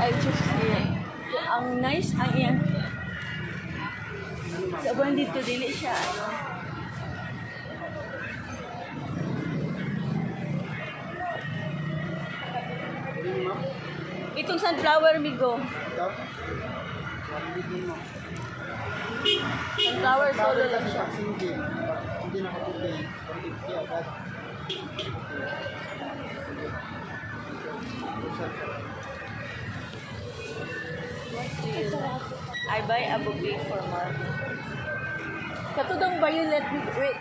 I just ang nice ang iyang sobrang dito dili siya ano. Itong sunflower migo. Sunflower solo lang siya. Hindi nakaputi. I buy a bouquet for Mark. Katudong violet, wait.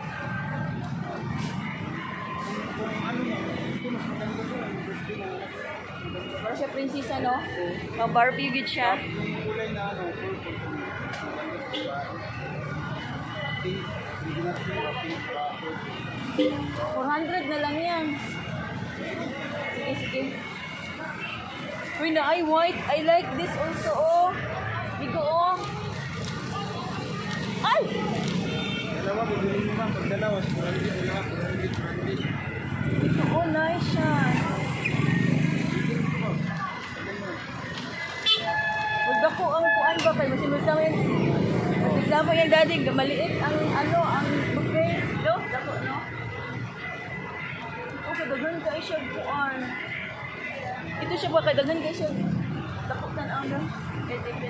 Para siya prinsesa, no? Oh, Barbie good siya. Kulay na ano, pink. 400 na lang yan. Sige, sige. Uy, na ay white. I like this also, oh. Bigo, oh. Ay! Dalawa, bibili mo ba? Pag dalawa, Ito, oh, nice siya. Huwag ko ang kuan ba kayo? Masimultang yan. Masimultang yan, daddy. Maliit ang, ano, ang bouquet. No? Dako, no? Oh, kadaghan ka siya kuan. Ito siya ba kadaghan ka siya? Dako tan ang, no? Depende.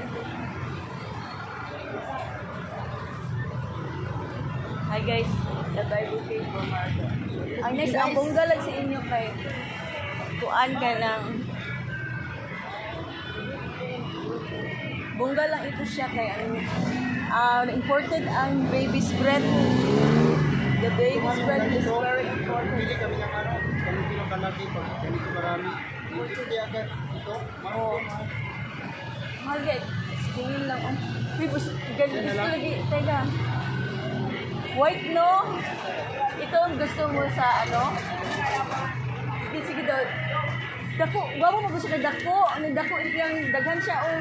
Hi guys, the bouquet for Marco. Ang next, ang bongga lang sa inyo kay kuan ka ng bongga lang ito siya kay ang imported ang baby's breath. The baby's breath is very important. Pili kami ng ano, kami pinakalaki pag ganito marami. Hindi agad ito. Oh. Mahal guys, tingin lang. Uy, gusto lagi. Teka. White, no? Ito ang gusto mo sa ano? Sige daw. Dako, gawa mo gusto ka dako. Ano dako, yung daghan siya, oh.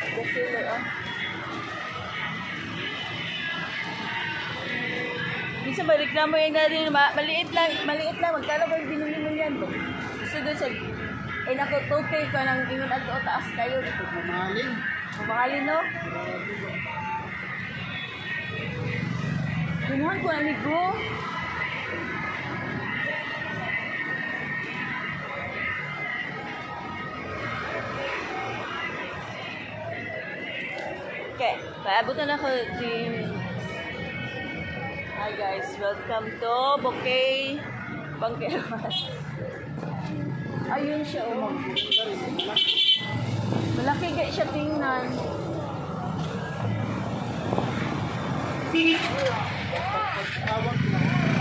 Bestseller, oh. Minsan ba reklamo yung natin, maliit lang, magkala ba yung binili mo yan? Gusto doon sa, eh naku, topay ka ng ingon at o taas kayo. Mamahalin. Mamahalin, no? Pinuhan ko, amigo. Okay, paabutan ako din. Hi guys, welcome to Bouquet Bangkeras. Ayun siya, oh. Malaki guys siya tingnan. Tawag na.